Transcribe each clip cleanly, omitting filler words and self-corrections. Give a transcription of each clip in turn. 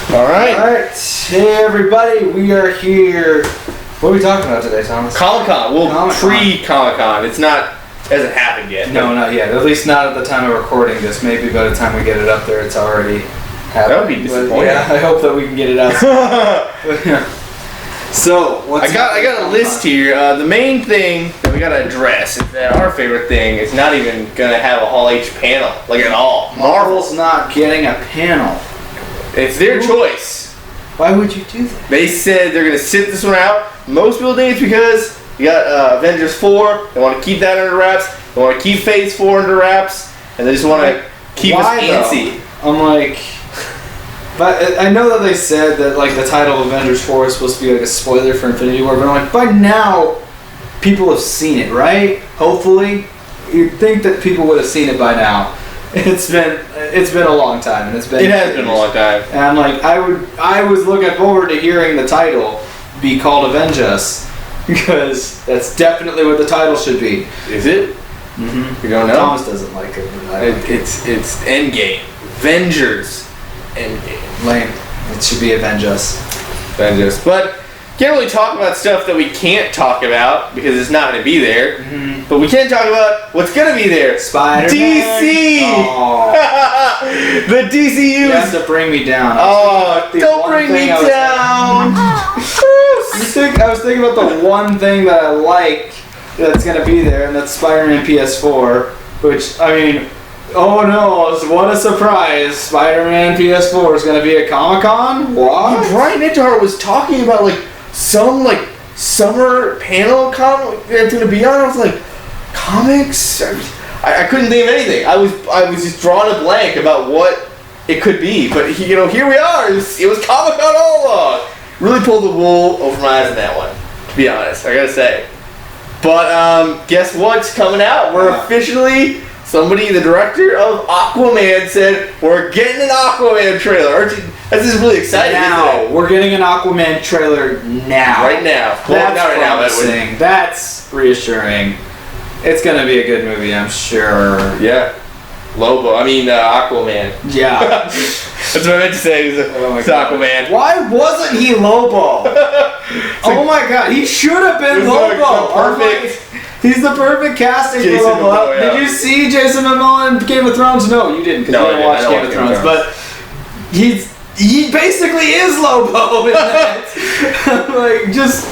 Alright. Hey everybody, we are here. What are we talking about today, Thomas? Comic-Con. Well, pre-Comic-Con. It hasn't happened yet. No, not yet. At least not at the time of recording this. Maybe by the time we get it up there, it's already happened. That would be disappointing. Yeah, I hope that we can get it out. So, I got a list here. The main thing that we gotta address is that our favorite thing is not even gonna have a Hall H panel, like at all. Marvel's not getting a panel. It's their choice. Why would you do that? They said they're gonna sit this one out. Most people think it's because you got Avengers 4. They want to keep that under wraps. They want to keep Phase 4 under wraps, and they just want to keep us antsy. I'm like. But I know that they said that like the title of Avengers 4 is supposed to be like a spoiler for Infinity War, but I'm like, by now, people have seen it, right? Hopefully, you'd think that people would have seen it by now. It's been a long time, and it has been a long time. And I'm like, I was looking forward to hearing the title be called Avenge Us, because that's definitely what the title should be. Is it? Mm-hmm. You don't know. Thomas doesn't like it. It's Endgame, Avengers. Lame. It should be Avenge Us. Avenge Us. But can't really talk about stuff that we can't talk about because it's not going to be there. Mm-hmm. But we can talk about what's going to be there. Spider-Man. DC! Oh. The DCU! You have to bring me down. Oh, don't bring me down! I was thinking about the one thing that I like that's going to be there, and that's Spiderman PS4, which, I mean... Oh no, what a surprise. Spider-Man PS4 is going to be a Comic-Con? What? Brian Ninjahar was talking about some summer panel comic that's going to be on. I was like, comics? I couldn't think of anything. I was just drawing a blank about what it could be. But here we are. It was Comic-Con all along. Really pulled the wool over my eyes on that one, to be honest. I got to say. But guess what's coming out? We're officially... the director of Aquaman said, we're getting an Aquaman trailer. This is really exciting. Now, we're getting an Aquaman trailer now. Right now. That's promising. That's reassuring. It's going to be a good movie, I'm sure. Yeah. Aquaman. Yeah. That's what I meant to say. It's Aquaman. Why wasn't he Lobo? Oh my god, he should have been Lobo. Perfect. He's the perfect casting for Lobo. Yeah. Did you see Jason Momoa in Game of Thrones? No, you didn't, because you didn't watch Game of Thrones. But he basically is Lobo in that. Just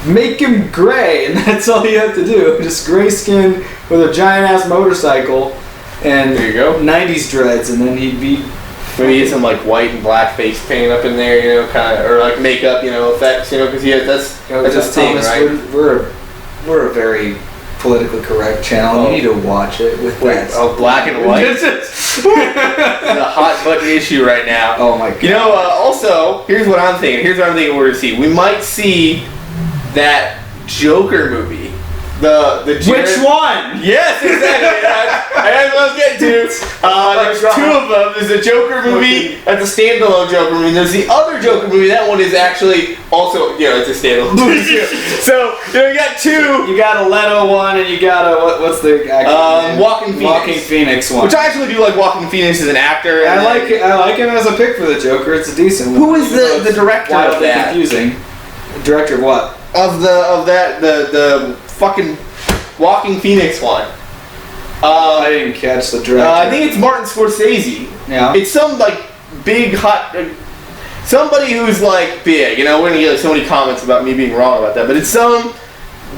make him gray, and that's all you have to do. Just gray skin with a giant ass motorcycle, and there you go. 90s dreads, and then he'd be. Maybe get some white and black face paint up in there, kind of, or makeup, effects, because that's his thing, right? We're a very politically correct channel. You need to watch it with that. Oh, black and white. It's a hot button issue right now. Oh my god. Also, here's what I'm thinking. We're going to see. We might see that Joker movie. Which one? Yes, exactly. That's what I was getting to. There's two of them. There's a Joker movie. That's a standalone Joker movie. There's the other Joker movie. That one is actually also, it's a standalone movie too. So, you got two. You got a Leto one, and you got a what's the actor? Walking Phoenix one. Which I actually do like. Walking Phoenix as an actor. I like him as a pick for the Joker. It's a decent one. Who is the director of that? Confusing. The director of what? The fucking Walking Phoenix one. I didn't catch the director. I think it's Martin Scorsese. Yeah. It's some big hot somebody who's big. We're gonna get so many comments about me being wrong about that, but it's some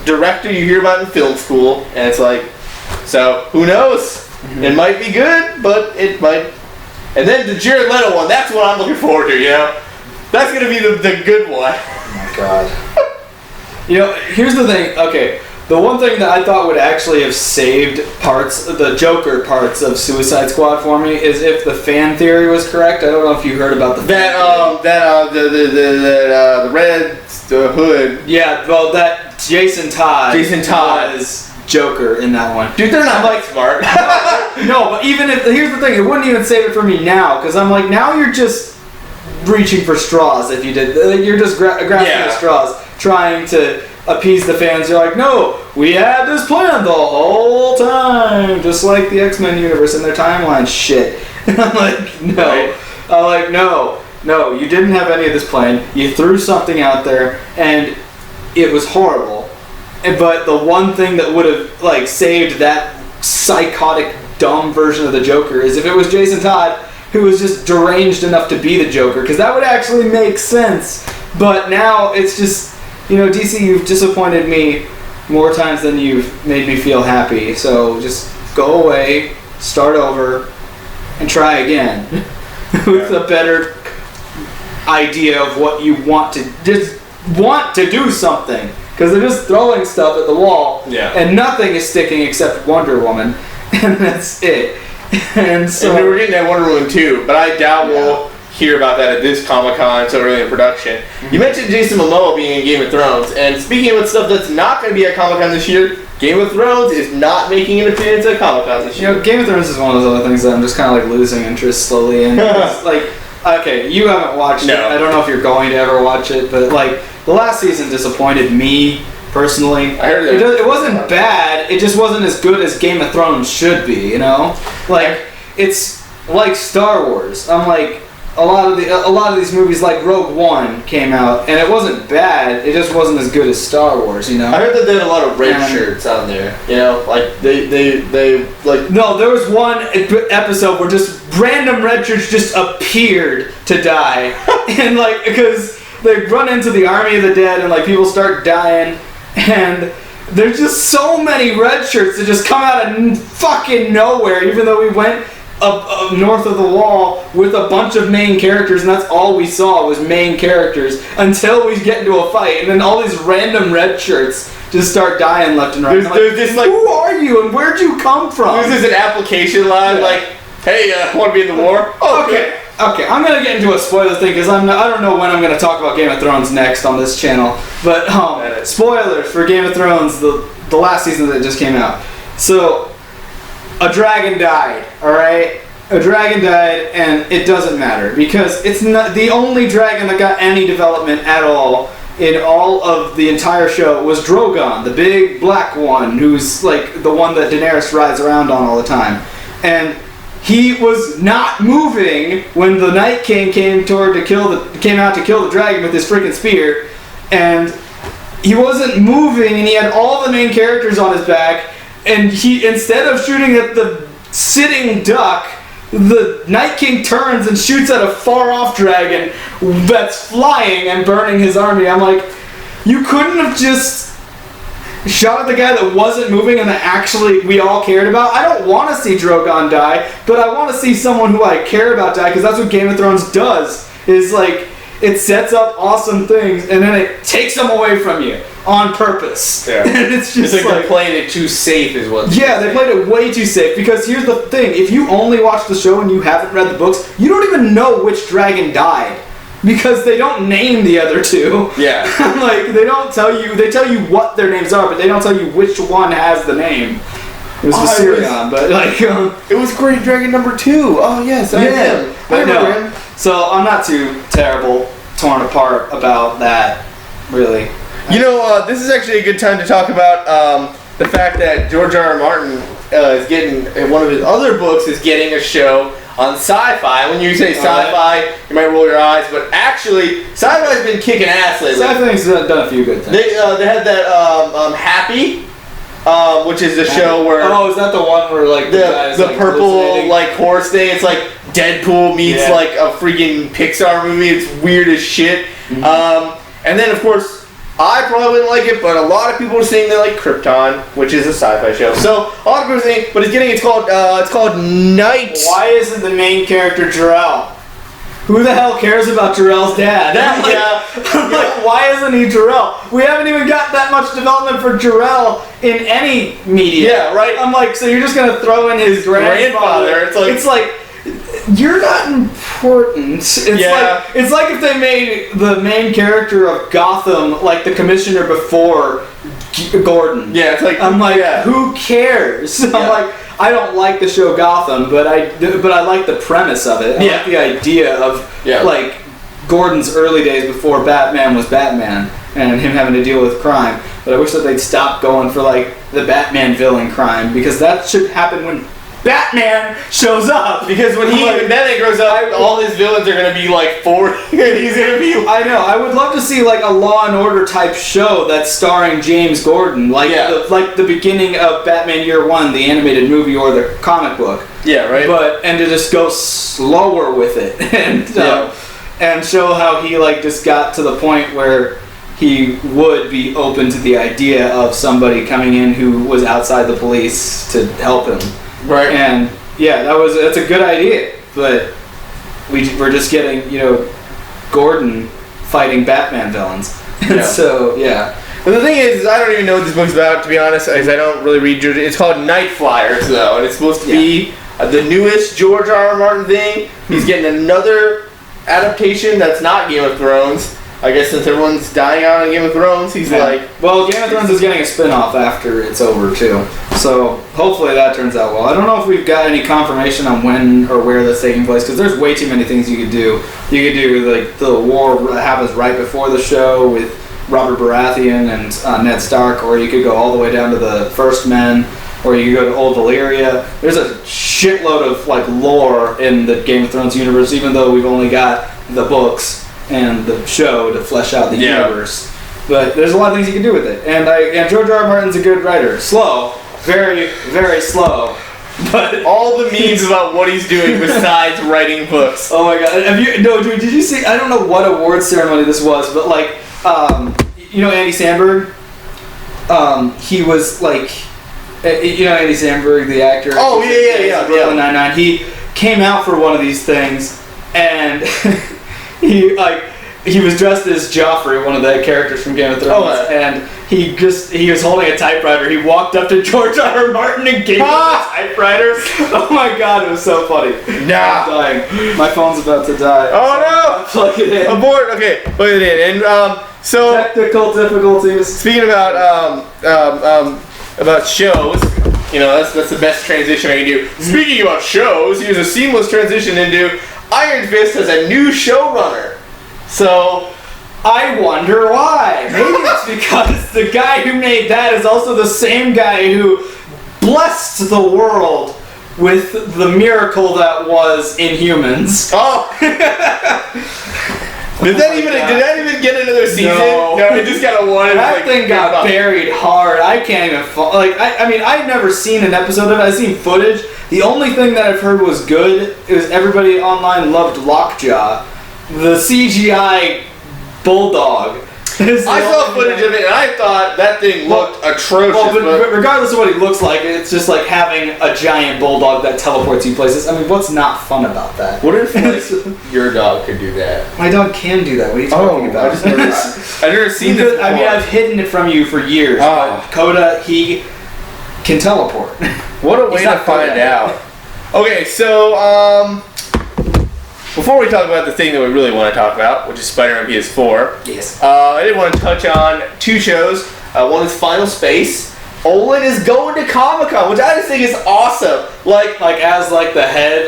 director you hear about in film school, and it's so who knows? Mm-hmm. It might be good, but it might. And then the Jared Leto one. That's what I'm looking forward to. That's gonna be the good one. Oh my god. Here's the thing. Okay. The one thing that I thought would actually have saved the Joker parts of Suicide Squad for me is if the fan theory was correct. I don't know if you heard about the the red hood. Yeah, well, that Jason Todd was Joker in that one. Dude, they're not smart. No, but even if here's the thing, it wouldn't even save it for me now, because I'm now you're just reaching for straws. If you did, you're just grasping at straws, trying to appease the fans. You're no, we had this plan the whole time, just like the X-Men universe and their timeline shit. And I'm no. Right. I'm like, no, you didn't have any of this planned. You threw something out there, and it was horrible. But the one thing that would have like saved that psychotic, dumb version of the Joker is if it was Jason Todd, who was just deranged enough to be the Joker, because that would actually make sense. But now it's just, DC, you've disappointed me more times than you've made me feel happy. So just go away, start over, and try again with a better idea of what you want to do something. Because they're just throwing stuff at the wall, and nothing is sticking except Wonder Woman, and that's it. And so we're getting that Wonder Woman 2, but I doubt we'll hear about that at this Comic-Con so early in production. Mm-hmm. You mentioned Jason Momoa being in Game of Thrones, and speaking about stuff that's not going to be at Comic-Con this year, Game of Thrones is not making an appearance at Comic-Con this year. Game of Thrones is one of those other things that I'm just kind of like losing interest slowly in. Like, okay, you haven't watched it. I don't know if you're going to ever watch it, but like, the last season disappointed me personally. I heard it wasn't bad. It just wasn't as good as Game of Thrones should be. Like it's like Star Wars. I'm like a lot of these movies, like Rogue One came out, and it wasn't bad. It just wasn't as good as Star Wars. I heard that they had a lot of red shirts on there. Like they like. No, there was one episode where just random red shirts just appeared to die, and like because they run into the army of the dead, and like people start dying, and there's just so many red shirts that just come out of fucking nowhere, even though we went up north of the wall with a bunch of main characters, and that's all we saw was main characters until we get into a fight, and then all these random red shirts just start dying left and right. There's this like, who are you and where'd you come from? There's an application line like, hey, want to be in the war? Okay, I'm gonna get into a spoiler thing because I don't know when I'm gonna talk about Game of Thrones next on this channel, but spoilers for Game of Thrones, the last season that just came out. So, a dragon died. All right, a dragon died, and it doesn't matter because it's not the only dragon that got any development at all in all of the entire show was Drogon, the big black one, who's like the one that Daenerys rides around on all the time, and he was not moving when the Night King came out to kill the dragon with his freaking spear, and he wasn't moving, and he had all the main characters on his back, and he, instead of shooting at the sitting duck, the Night King turns and shoots at a far-off dragon that's flying and burning his army. I'm like, you couldn't have just shot at the guy that wasn't moving and that actually we all cared about? I don't want to see Drogon die, but I want to see someone who I care about die, because that's what Game of Thrones does, is like, it sets up awesome things and then it takes them away from you on purpose. Yeah. And it's just like they're playing it too safe is what. Yeah, they played it way too safe, because here's the thing, if you only watch the show and you haven't read the books, you don't even know which dragon died. Because they don't name the other two. Yeah. Like, they tell you what their names are, but they don't tell you which one has the name. It was Viserion, but like... it was Great Dragon number 2. Oh, yes, I am. I remember him. So, I'm not too terrible torn apart about that, really. This is actually a good time to talk about the fact that George R.R. Martin is getting... one of his other books is getting a show on Sci-Fi. When you say Sci-Fi, you might roll your eyes, but actually, Sci-Fi's been kicking ass lately. Sci-Fi's done a few good things. They had that Happy, which is the show where... Oh, is that the one where like the purple like horse thing? It's like Deadpool meets like a freaking Pixar movie. It's weird as shit. Mm-hmm. And then of course, I probably wouldn't like it, but a lot of people are saying they like Krypton, which is a sci-fi show. So a lot of people are saying, but it's called Night. Why isn't the main character Jor-El? Who the hell cares about Jor-El's dad? I'm like, why isn't he Jor-El? We haven't even got that much development for Jor-El in any media. Yeah, right. I'm like, so you're just gonna throw in his grandfather? It's like you're not important. It's like if they made the main character of Gotham like the commissioner before Gordon. Yeah, it's like I'm like, who cares? Yeah. I'm like, I don't like the show Gotham, but I like the premise of it. I like the idea of like Gordon's early days before Batman was Batman and him having to deal with crime. But I wish that they'd stop going for like the Batman villain crime, because that should happen when Batman shows up. Because when then it grows up, all his villains are gonna be like 40, and he's gonna be. I know. I would love to see like a Law and Order type show that's starring James Gordon, like the beginning of Batman Year One, the animated movie or the comic book. Yeah, right. And to just go slower with it and show how he like just got to the point where he would be open to the idea of somebody coming in who was outside the police to help him. Right. And yeah, that's a good idea, but we're just getting, Gordon fighting Batman villains. And so, yeah. But the thing is, I don't even know what this book's about, to be honest, because I don't really read George. It's called Knightflyers, though, and it's supposed to be the newest George R.R. Martin thing. He's getting another adaptation that's not Game of Thrones. I guess since everyone's dying out on Game of Thrones, he's like... Well, Game of Thrones is getting a spin-off after it's over, too. So, hopefully that turns out well. I don't know if we've got any confirmation on when or where that's taking place, because there's way too many things you could do. You could do, like, the war that happens right before the show with Robert Baratheon and Ned Stark, or you could go all the way down to the First Men, or you could go to Old Valyria. There's a shitload of, like, lore in the Game of Thrones universe, even though we've only got the books and the show to flesh out the universe. But there's a lot of things you can do with it. And George R. R. Martin's a good writer. Slow. Very, very slow. But all the memes about what he's doing besides writing books. Oh my god. Dude, did you see, I don't know what award ceremony this was, but like, Andy Samberg? He was like, Andy Samberg, the actor? Oh, yeah. Brooklyn Nine-Nine. He came out for one of these things, and... He was dressed as Joffrey, one of the characters from Game of Thrones, and he was holding a typewriter. He walked up to George R. R. Martin and gave him a typewriter. Oh my god, it was so funny. Nah. I'm dying. My phone's about to die. Oh no! Plug it in. Abort. Okay, plug it in. And so technical difficulties. Speaking about shows, that's the best transition I can do. Speaking about shows, here's a seamless transition into Iron Fist has a new showrunner. So, I wonder why. Maybe it's because the guy who made that is also the same guy who blessed the world with the miracle that was Inhumans. Oh! Did that even get another season? No, it just got a one. That thing got buried hard. I can't even... I've never seen an episode of it. I've seen footage. The only thing that I've heard was good is everybody online loved Lockjaw. The CGI bulldog. I saw footage of it and I thought that thing looked atrocious. Well, but regardless of what he looks like, it's just like having a giant bulldog that teleports you places. I mean, what's not fun about that? What if your dog could do that? My dog can do that. What are you talking about? I've never seen this before. I mean, I've hidden it from you for years. Coda, he can teleport. What a way to find out. Okay, so before we talk about the thing that we really want to talk about, which is Spiderman PS4, yes, I did want to touch on two shows. One is Final Space. Olin is going to Comic-Con, which I just think is awesome. Like as the head.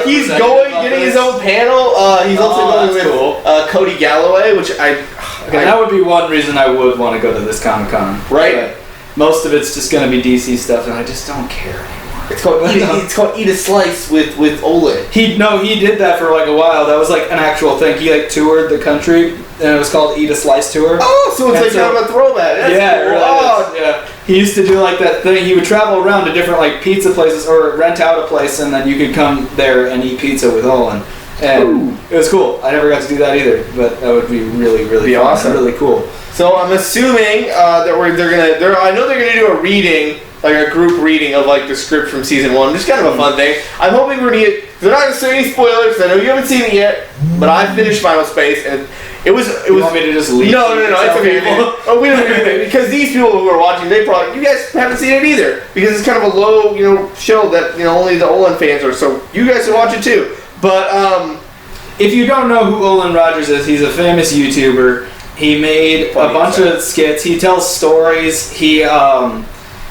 He's going, getting his own panel. He's also going with Cody Galloway, which that would be one reason I would want to go to this Comic-Con. Right. But most of it's just going to be DC stuff, and I just don't care anymore. It's called Eat a Slice with Olin. He did that for like a while. That was like an actual thing. He like toured the country, and it was called Eat a Slice Tour. Oh, so it's kind of a throwback. That's cool. Really yeah. He used to do like that thing. He would travel around to different like pizza places or rent out a place, and then you could come there and eat pizza with Olin. And it was cool. I never got to do that either, but that would be really, really fun. Awesome. Really cool. So I'm assuming that I know they're gonna do a reading. Like a group reading of like the script from season 1, just kind of a fun thing. I'm hoping we're gonna get. They're not gonna say any spoilers. I know you haven't seen it yet, but I finished Final Space, and it was. You want me to just leave? No, it's okay. We don't because these people who are watching, you guys haven't seen it either because it's kind of a low, show that only the Olan fans are. So you guys should watch it too. But if you don't know who Olan Rogers is, he's a famous YouTuber. He made a bunch of skits. He tells stories. He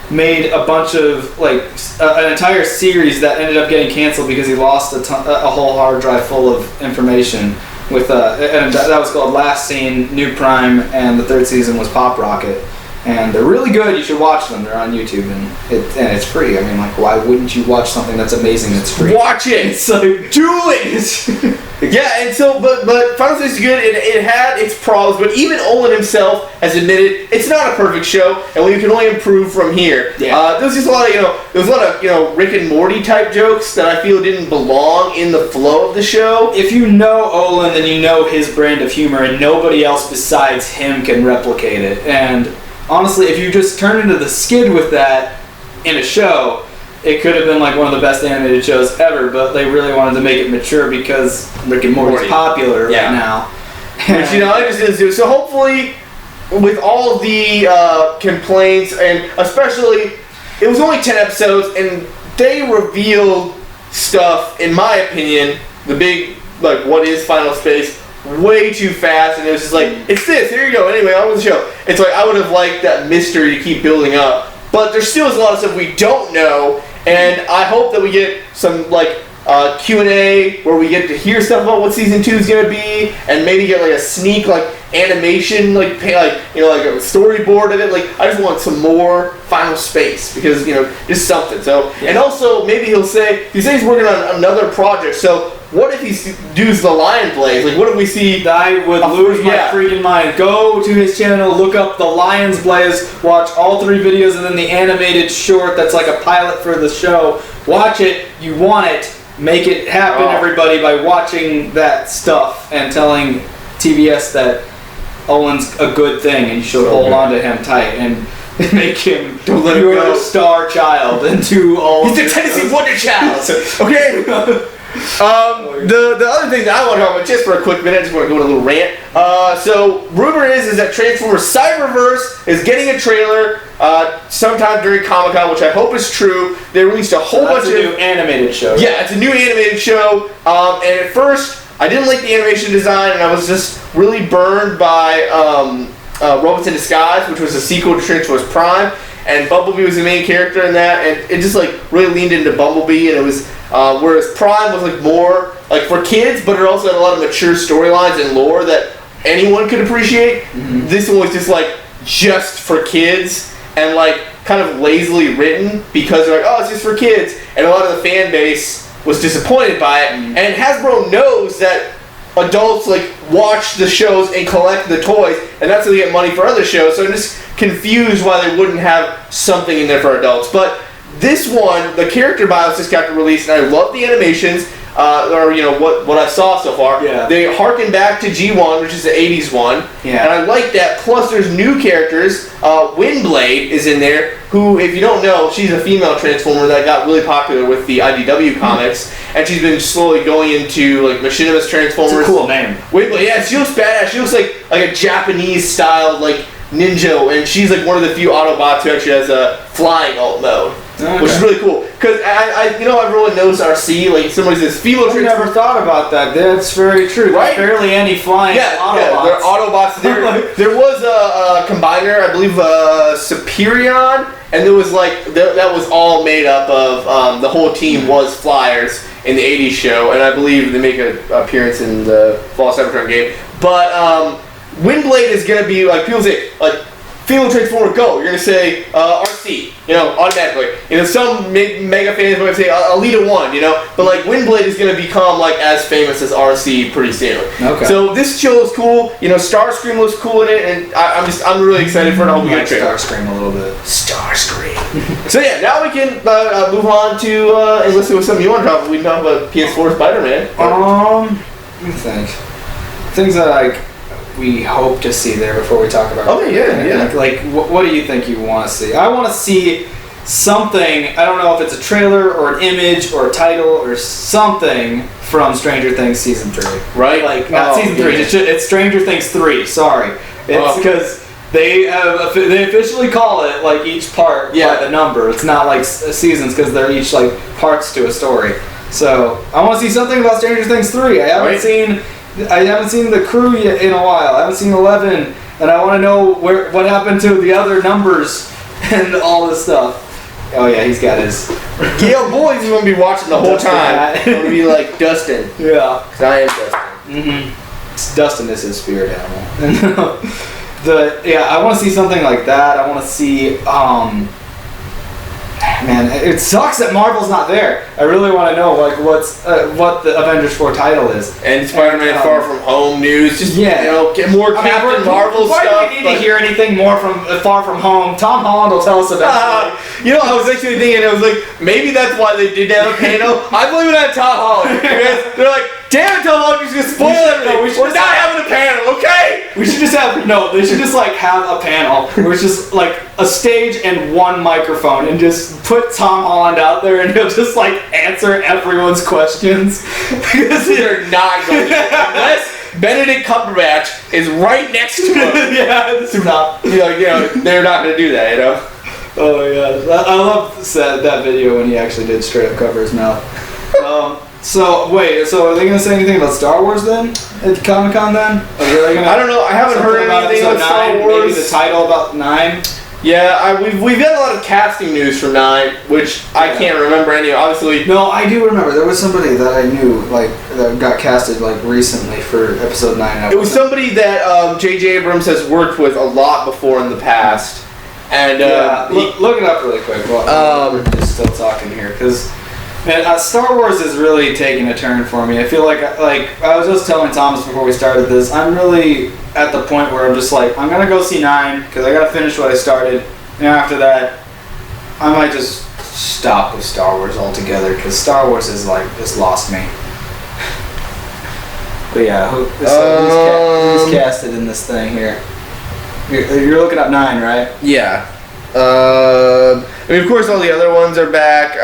made a bunch of an entire series that ended up getting canceled because he lost a whole hard drive full of information with and that was called Last Scene, New Prime, and the third season was Pop Rocket. And they're really good. You should watch them. They're on YouTube, and it's free. I mean, like, why wouldn't you watch something that's amazing that's free? Watch it! It's like, do it! Yeah, and so, but Final Fantasy is good. It had its problems, but even Olan himself has admitted it's not a perfect show, and we can only improve from here. Yeah. There's just a lot of, Rick and Morty type jokes that I feel didn't belong in the flow of the show. If you know Olan, then you know his brand of humor, and nobody else besides him can replicate it. And honestly, if you just turn into the skid with that in a show, it could have been like one of the best animated shows ever, but they really wanted to make it mature because Rick and Morty's popular right now. Which, I just didn't do. So hopefully, with all of the complaints, and especially, it was only 10 episodes, and they revealed stuff, in my opinion, the big, like, what is Final Space, way too fast, and it was just like, it's this, here you go, anyway, on with the show. It's like, I would have liked that mystery to keep building up, but there still is a lot of stuff we don't know, and I hope that we get some, like, Q&A where we get to hear stuff about what season 2 is going to be, and maybe get, like, a sneak, like, animation, like a storyboard of it. Like, I just want some more Final Space, because, just something. So, and also, maybe he says he's working on another project, so what if he does the Lion Blaze? Like, what if we see... I would lose my freaking mind. Go to his channel, look up the Lions Blaze, watch all 3 videos, and then the animated short that's like a pilot for the show. Watch it. You want it. Make it happen, everybody, by watching that stuff and telling TBS that Owen's a good thing and you should hold on to him tight and make him your star child and do all... He's the Tennessee Wonder Child! Okay? The other thing that I want to talk about, just for a quick minute, I just want to go on a little rant. So, rumor is that Transformers Cyberverse is getting a trailer sometime during Comic-Con, which I hope is true. They released a whole bunch of... It's a new animated show. Yeah, it's a new animated show. And at first, I didn't like the animation design, and I was just really burned by Robots in Disguise, which was a sequel to Transformers Prime. And Bumblebee was the main character in that, and it just like really leaned into Bumblebee, and it was whereas Prime was like more like for kids, but it also had a lot of mature storylines and lore that anyone could appreciate. Mm-hmm. This one was just for kids, and like kind of lazily written because they're like, oh, it's just for kids, and a lot of the fan base was disappointed by it. Mm-hmm. And Hasbro knows that adults like watch the shows and collect the toys, and that's how they get money for other shows. So I'm just confused why they wouldn't have something in there for adults. But this one, the character bios just got released, and I love the animations, or what I saw so far. Yeah. They harken back to G1, which is the 80s one, and I like that. Plus, there's new characters. Windblade is in there, who, if you don't know, she's a female Transformer that got really popular with the IDW comics, and she's been slowly going into like Machinima's Transformers. It's a cool name. Windblade, yeah, she looks badass. She looks like a Japanese style like ninja, and she's like one of the few Autobots who actually has a flying alt mode. Okay. Which is really cool, because everyone knows RC, like somebody says female Transformers. I never thought about that. That's very true. Right? There's barely any flying Autobots. Yeah, they're Autobots. There was a combiner, I believe, Superion, and there was that was all made up of the whole team was Flyers in the 80s show, and I believe they make an appearance in the Fall Cybertron game. But Windblade is gonna be like people say like. Female Transformer, go. You're going to say RC, automatically. Some mega fans might say Alita 1, But, like, Windblade is going to become, like, as famous as RC pretty soon. Okay. So this show is cool. Starscream looks cool in it, and I'm really excited for it. I hope we get a trailer. Starscream a little bit. Starscream. So, yeah, now we can move on to, and listen to something you want to talk about. We can talk about PS4 Spider-Man. Let me think. Things that, we hope to see there before we talk about it. Like, what do you think you want to see? I want to see something, I don't know if it's a trailer or an image or a title or something from Stranger Things Season 3. Right? Like, not Season 3, it's Stranger Things 3, sorry. It's because they officially call it, like, each part by the number. It's not like seasons because they're each, like, parts to a story. So, I want to see something about Stranger Things 3. I haven't seen the crew yet in a while. I haven't seen 11, and I want to know what happened to the other numbers and all this stuff. Oh yeah, he's got his. Boys, he's gonna be watching the whole time. He's gonna be like Dustin. Yeah, because I am Dustin. Dustin is his spirit animal. I want to see something like that. I want to see, man, it sucks that Marvel's not there. I really want to know like what the Avengers 4 title is. And Spider-Man Far From Home news. Just yeah, get more Captain Marvel stuff. Why do we need to hear anything more from Far From Home? Tom Holland will tell us about it. I was actually thinking, I was like, maybe that's why they didn't have a panel. I blame it on Tom Holland. Because they're like, damn it, Tom Holland, you're just gonna spoil everything. We're not having a panel, okay? We should just have they should just like have a panel where it's just like a stage and one microphone and just put Tom Holland out there and he'll just like answer everyone's questions. Because they're not going to, unless Benedict Cumberbatch is right next to him. Yeah, it's not. They're not going to do that, you know? Oh yeah, I love that video when he actually did straight up cover his mouth. So are they gonna say anything about Star Wars then at Comic-Con then? I don't know. I haven't heard anything about Star Wars. Maybe the title about 9. Yeah, we've got a lot of casting news for 9, which I can't remember any. Obviously, no, I do remember. There was somebody that I knew that got casted recently for Episode 9. It was somebody that J.J. Abrams has worked with a lot before in the past. And look it up really quick while we're just still talking here, because Star Wars is really taking a turn for me. I feel like I was just telling Thomas before we started this, I'm really at the point where I'm just like, I'm gonna go see 9 because I gotta finish what I started, and after that I might just stop with Star Wars altogether because Star Wars is just lost me. But yeah, who's casted in this thing here? You're looking up 9, right? Yeah. I mean, of course, all the other ones are back.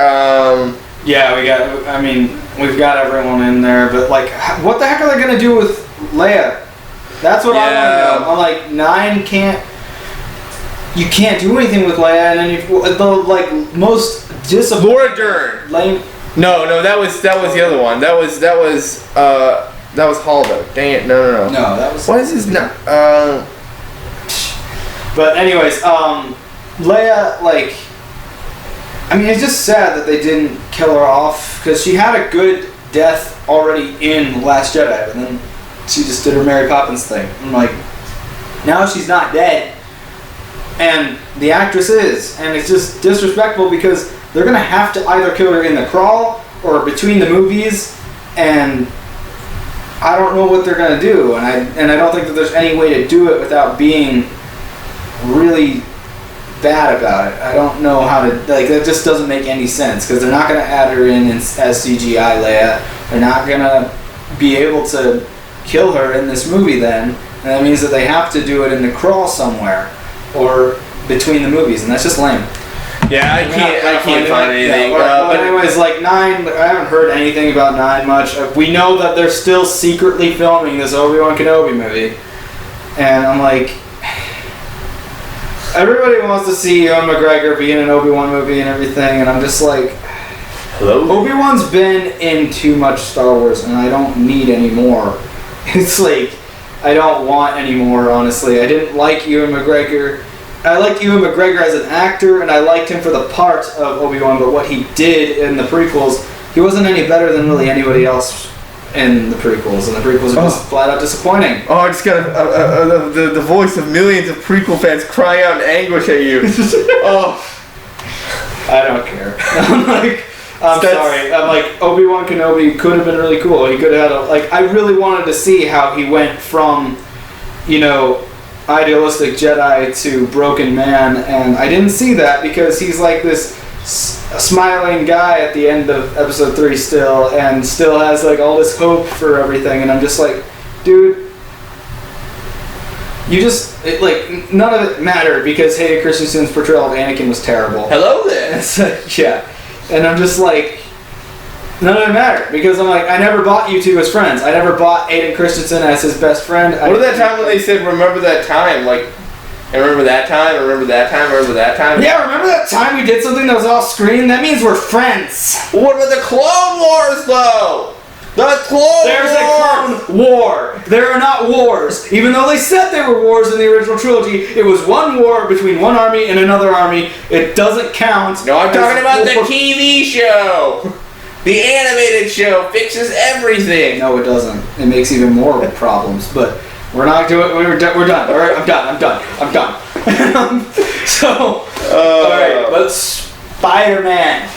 Yeah, we've got everyone in there, but what the heck are they gonna do with Leia? That's what I want to know. I'm like, 9 you can't do anything with Leia, and then the most disappointing. Laura Dern. Lame. No, that was the other one. That was Haldo. Dang it! No. No, that was. What is his name? But anyways, Leia, it's just sad that they didn't kill her off, because she had a good death already in Last Jedi, and then she just did her Mary Poppins thing. I'm like, now she's not dead, and the actress is, and it's just disrespectful because they're gonna have to either kill her in the crawl or between the movies, and I don't know what they're gonna do, and I don't think that there's any way to do it without being really bad about it. I don't know how to, that just doesn't make any sense, because they're not going to add her in as CGI Leia. They're not going to be able to kill her in this movie then, and that means that they have to do it in the crawl somewhere or between the movies, and that's just lame. Yeah, I can't find anything. But anyways, 9, I haven't heard anything about 9 much. We know that they're still secretly filming this Obi-Wan Kenobi movie, and I'm like, everybody wants to see Ewan McGregor be in an Obi-Wan movie and everything, and I'm just like, hello? Obi-Wan's been in too much Star Wars, and I don't need any more. It's I don't want any more, honestly. I didn't like Ewan McGregor. I liked Ewan McGregor as an actor, and I liked him for the part of Obi-Wan, but what he did in the prequels, he wasn't any better than really anybody else in the prequels, and the prequels are just flat out disappointing. Oh, I just got the voice of millions of prequel fans crying out in anguish at you. I don't care. I'm sorry. Obi-Wan Kenobi could have been really cool. He could have had I really wanted to see how he went from, idealistic Jedi to broken man, and I didn't see that because he's this smiling guy at the end of episode 3 still, and still has all this hope for everything, and I'm just dude, you just none of it mattered because Hayden Christensen's portrayal of Anakin was terrible. Hello there. Yeah, and I'm just none of it mattered because I'm I never bought you two as friends. I never bought Hayden Christensen as his best friend. What about that time when they said, remember that time? Remember that time? Remember that time? Remember that time? Yeah, remember that time we did something that was off screen? That means we're friends. Well, what about the Clone Wars, though? There's a Clone War. There are not wars. Even though they said they were wars in the original trilogy, it was one war between one army and another army. It doesn't count. No, I'm talking about the TV show. The animated show fixes everything. No, it doesn't. It makes even more problems. But We're not doing. We're done. All right, I'm done. All right, but Spider-Man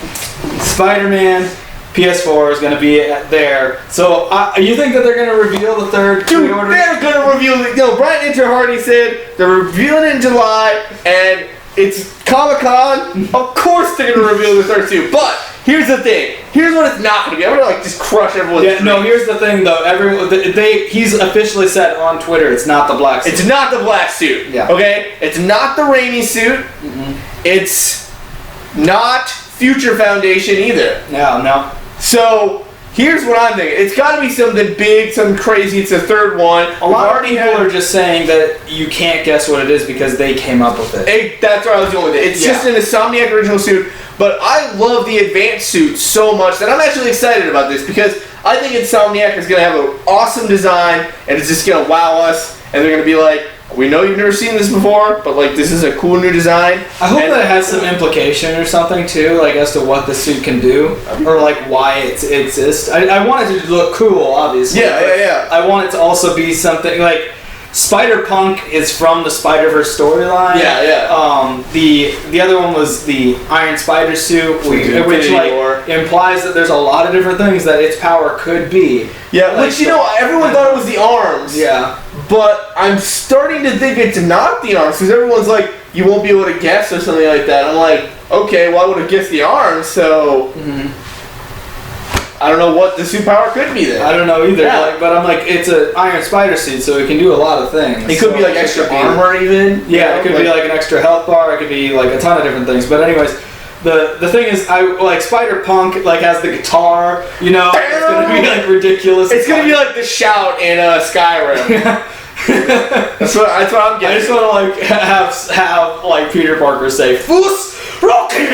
PS4 is going to be there. So you think that they're going to reveal the third pre-order? They're going to reveal it. No, Brian Interhardy said they're revealing it in July, and it's Comic-Con. Of course they're going to reveal the third suit. But here's the thing. Here's what it's not going to be. I'm going to just crush everyone's dreams. No, here's the thing though. He's officially said on Twitter it's not the black suit. It's not the black suit. Yeah. Okay? It's not the Raimi suit. Mm-hmm. It's not Future Foundation either. No. So, here's what I'm thinking. It's got to be something big, something crazy. It's the third one. A lot of people are just saying that you can't guess what it is because they came up with it. That's what I was going with it. It's just an Insomniac original suit, but I love the advanced suit so much that I'm actually excited about this because I think Insomniac is going to have an awesome design and it's just going to wow us and they're going to be like, we know you've never seen this before, but like this is a cool new design. I hope that it has some implication or something too, like as to what the suit can do, or like why it exists. I want it to look cool, obviously. Yeah. I want it to also be something like Spider-Punk is from the Spider-Verse storyline. Yeah. The other one was the Iron Spider suit, which like implies that there's a lot of different things that its power could be. Yeah, like, which everyone thought it was the arms. Yeah. But I'm starting to think it's not the arms because everyone's like, you won't be able to guess or something like that. I'm like, okay, well I would have guessed the arms, so I don't know what the suit power could be then. I don't know either. Yeah. But I'm like, it's an Iron Spider suit, so it can do a lot of things. It could be like extra armor even. Yeah, it could be like an extra health bar. It could be like a ton of different things. But anyways, the thing is, I like Spider-Punk like has the guitar. You know, it's gonna be like ridiculous. It's gonna be like the shout in Skyrim. That's what I'm getting. I just want to like have like Peter Parker say "Fuss Rocky."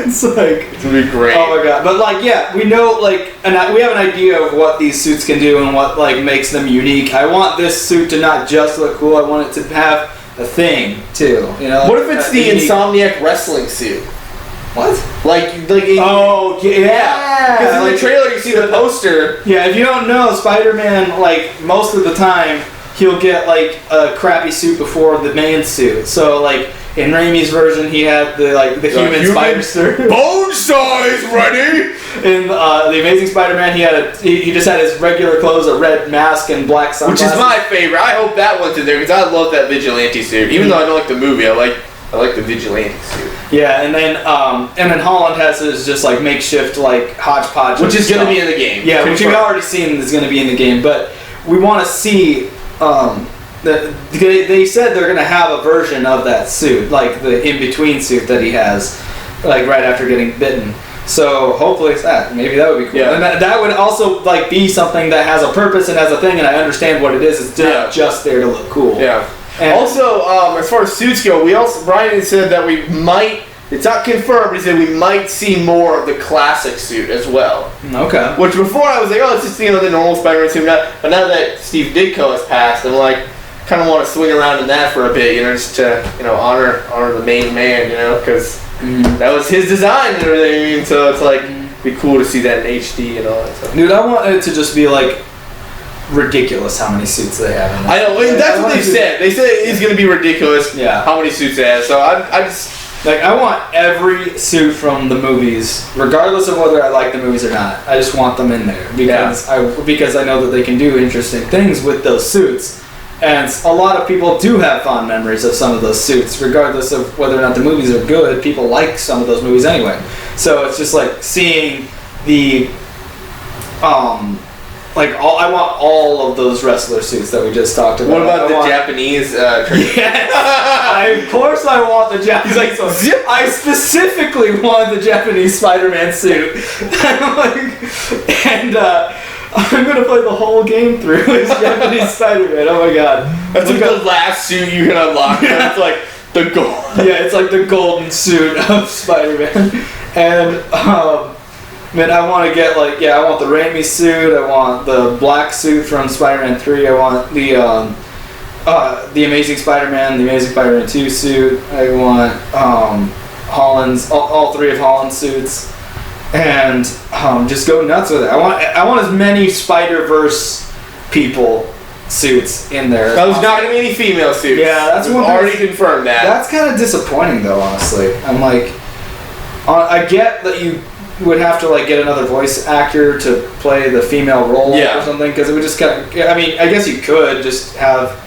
It's like it's gonna be great. Oh my god! But like, yeah, we know like, and we have an idea of what these suits can do and what like makes them unique. I want this suit to not just look cool. I want it to have a thing too. You know. What if it's the Insomniac wrestling suit? What? Oh yeah. Because in the trailer you see the poster. Yeah, if you don't know, Spider-Man, like most of the time, he'll get like a crappy suit before the main suit. So like in Raimi's version, he had the human spider suit. Bone size ready. In the Amazing Spider-Man, he just had his regular clothes, a red mask and black sunglasses. Which is my favorite. I hope that one's in there because I love that vigilante suit. Even though I don't like the movie, I like the vigilante suit. Yeah, and then Holland has his just like makeshift like hodgepodge, which is going to be in the game. Yeah, which we've already seen is going to be in the game, but we want to see. They said they're going to have a version of that suit, like the in-between suit that he has, like right after getting bitten. So hopefully it's that. Maybe that would be cool. Yeah. And that would also like be something that has a purpose and has a thing, and I understand what it is. It's not just there to look cool. Yeah. And also, as far as suits go, Brian said that we might. It's not confirmed, but he said we might see more of the classic suit as well. Okay. Which before I was like, oh, it's just the normal Spider-Man suit. But now that Steve Ditko has passed, I'm like, kind of want to swing around in that for a bit, just to honor the main man, because that was his design and everything. So it's like be cool to see that in HD and all that stuff. Dude, I want it to just be like ridiculous how many suits they have in there. I know, that's what they said. They said it's going to be ridiculous how many suits they have. So I just. Like, I want every suit from the movies, regardless of whether I like the movies or not. I just want them in there because I know that they can do interesting things with those suits. And a lot of people do have fond memories of some of those suits, regardless of whether or not the movies are good. People like some of those movies anyway. So it's just like seeing the I want all of those wrestler suits that we just talked about. What about the Japanese? Yes, of course I want the Japanese. Zip. I specifically want the Japanese Spider-Man suit. I'm gonna play the whole game through as Japanese Spider-Man. Oh my god, that's like the last suit you can unlock. It's like the gold. Yeah, it's like the golden suit of Spider-Man, and. Man, I want to get I want the Raimi suit. I want the black suit from Spider-Man 3. I want the Amazing Spider-Man, the Amazing Spider-Man 2 suit. I want Holland's all three of Holland's suits, and just go nuts with it. I want as many Spider-Verse people suits in there. There's not going to be any female suits. Yeah, that's We've one already confirmed that. That's kind of disappointing, though. Honestly, I'm like, I get that you would have to like get another voice actor to play the female role or something, because it would just kind of. I mean, I guess you could just have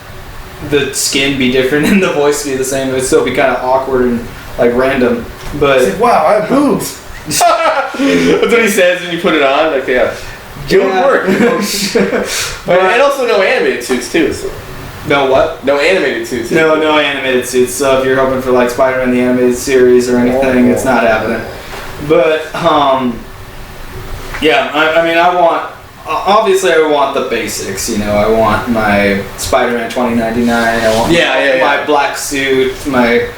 the skin be different and the voice be the same. It would still be kind of awkward and like random. But it's like, wow, I have boobs. That's what he says when you put it on. Like, yeah. Good work. And also no animated suits too. So. No what? No animated suits. No animated suits. So if you're hoping for like Spider-Man the animated series or anything, it's not happening. But yeah, I mean, I want. Obviously, I want the basics. You know, I want my Spider-Man 2099. I want my black suit, my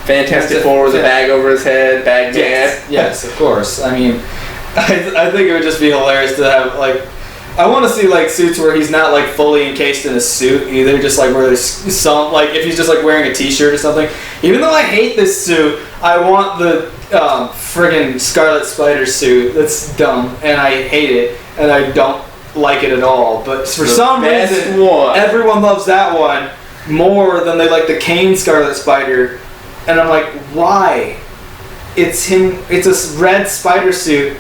Fantastic Four with a bag over his head, bag man. Yes, of course. I mean, I think it would just be hilarious to have like. I want to see like suits where he's not like fully encased in a suit either, just like where there's some like if he's just like wearing a t-shirt or something. Even though I hate this suit, I want the friggin' Scarlet Spider suit. That's dumb, and I hate it, and I don't like it at all. But for some reason, everyone loves that one more than they like the Kane Scarlet Spider, and I'm like, why? It's him. It's a red spider suit.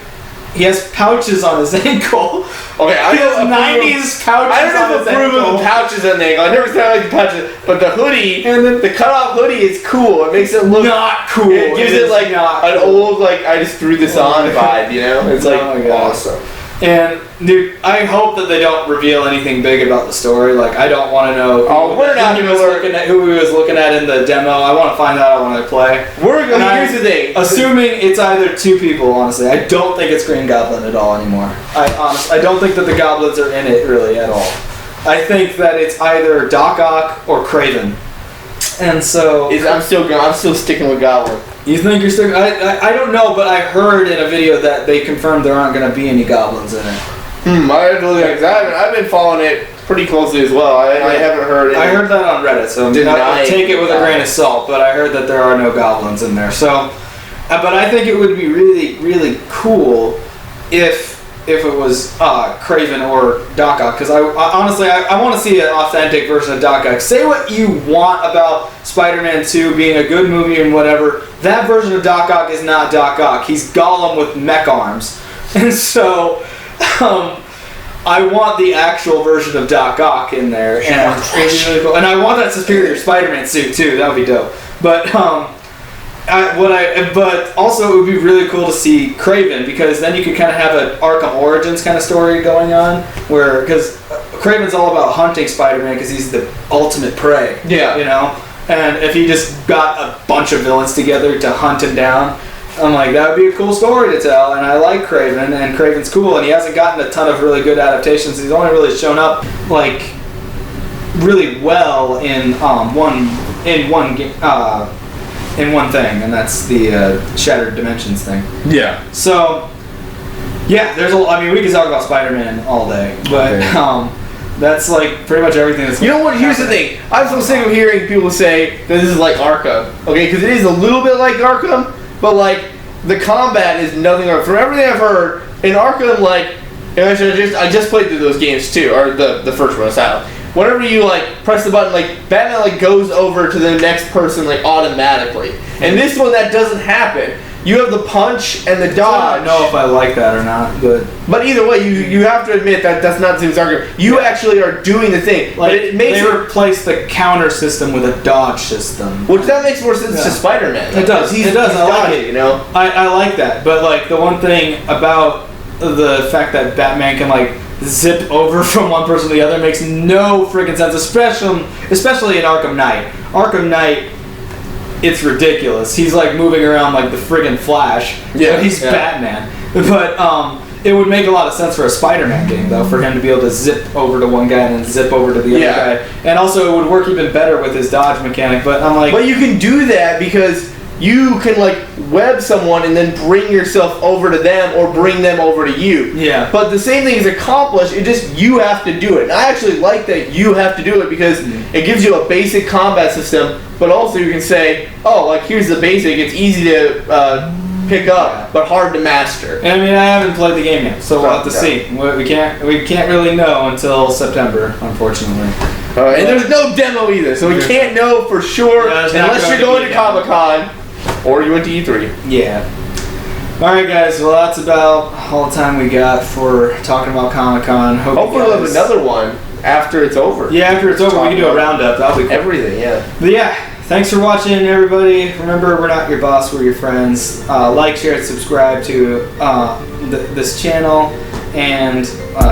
He has pouches on his ankle. Okay, he has 90s pouches. I don't know if I approve of the pouches on the ankle. I never said I like the pouches, but the hoodie and the cutoff hoodie is cool. It makes it look not cool. It gives it like an old like I just threw this on vibe. You know, it's like awesome. And dude, I hope that they don't reveal anything big about the story. Like, I don't want to know who he was looking at in the demo. I want to find that out when I play. Here's the thing. Assuming it's either two people, honestly. I don't think it's Green Goblin at all anymore. I don't think that the goblins are in it really at all. I think that it's either Doc Ock or Kraven. And so I'm still sticking with Goblin. You think you're still? I don't know, but I heard in a video that they confirmed there aren't going to be any goblins in it. I've been following it pretty closely as well. I haven't heard it. I heard that on Reddit, so I'll take it with a grain of salt. But I heard that there are no goblins in there. So, but I think it would be really, really cool if it was Kraven or Doc Ock, because I honestly want to see an authentic version of Doc Ock. Say what you want about Spider-Man 2 being a good movie and whatever, that version of Doc Ock is not Doc Ock. He's Gollum with mech arms. And so I want the actual version of Doc Ock in there, and it's really cool. And I want that Superior Spider-Man suit too. That would be dope. But but also it would be really cool to see Kraven, because then you could kind of have an Arkham Origins kind of story going on, because Kraven's all about hunting Spider-Man because he's the ultimate prey. Yeah, you know. And if he just got a bunch of villains together to hunt him down, I'm like, that would be a cool story to tell. And I like Kraven, and Kraven's cool, and he hasn't gotten a ton of really good adaptations. He's only really shown up like really well in one thing, and that's the Shattered Dimensions thing. Yeah. So, yeah, we could talk about Spider-Man all day, but that's like pretty much everything that's. You know what? Here's the thing. I'm so sick of hearing people say that this is like Arkham. Okay, because it is a little bit like Arkham, but like the combat is nothing. From everything I've heard in Arkham, like I just played through those games too, or the first one, Asylum. Whenever you like press the button, like Batman like goes over to the next person like automatically. And this one that doesn't happen. You have the punch and the dodge. I don't know if I like that or not, but either way, you have to admit that that's not the same argument. You actually are doing the thing. Like, but they replaced the counter system with a dodge system, which that makes more sense to Spider-Man. It does. It does. I like it. You know, I like that. But like the one thing about the fact that Batman can like zip over from one person to the other makes no freaking sense, especially in Arkham Knight. Arkham Knight, it's ridiculous. He's like moving around like the friggin' Flash. Yeah, but he's Batman. But it would make a lot of sense for a Spider-Man game, though, for him to be able to zip over to one guy and then zip over to the other guy. And also, it would work even better with his dodge mechanic. But I'm like, but you can do that because you can like web someone and then bring yourself over to them or bring them over to you. Yeah. But the same thing is accomplished. It just you have to do it. And I actually like that you have to do it because it gives you a basic combat system. But also you can say, oh, like here's the basic. It's easy to pick up, but hard to master. And I mean, I haven't played the game yet, so we'll have to see. We can't really know until September, unfortunately. And there's no demo either, so we can't know for sure unless you're going to Comic-Con or you went to E3. Yeah. Alright guys, well that's about all the time we got for talking about Comic-Con. Hopefully we'll have another one after it's over. Yeah, after it's over we can do a roundup. That'll be cool. Everything, yeah. But yeah, thanks for watching everybody. Remember, we're not your boss, we're your friends. Like, share, and subscribe to this channel, and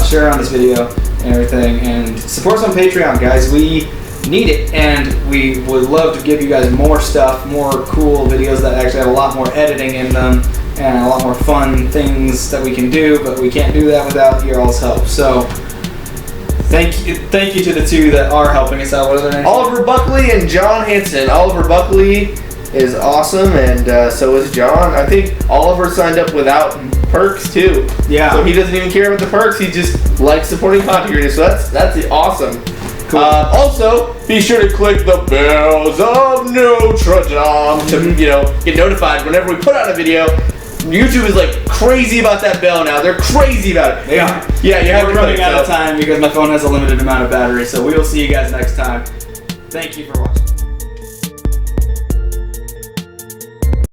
share around this video and everything. And support us on Patreon, guys. We need it, and we would love to give you guys more stuff, more cool videos that actually have a lot more editing in them and a lot more fun things that we can do, but we can't do that without your all's help. So thank you to the two that are helping us out. What are their names? Oliver Buckley and John Hanson. Oliver Buckley is awesome, and so is John. I think Oliver signed up without perks too. Yeah. So he doesn't even care about the perks. He just likes supporting content creators. So that's awesome. Cool. Also, be sure to click the bells of Notre Dame to get notified whenever we put out a video. YouTube is like crazy about that bell now. They're crazy about it. They are. Yeah, you have We're running out of time because my phone has a limited amount of battery. So we will see you guys next time. Thank you for watching.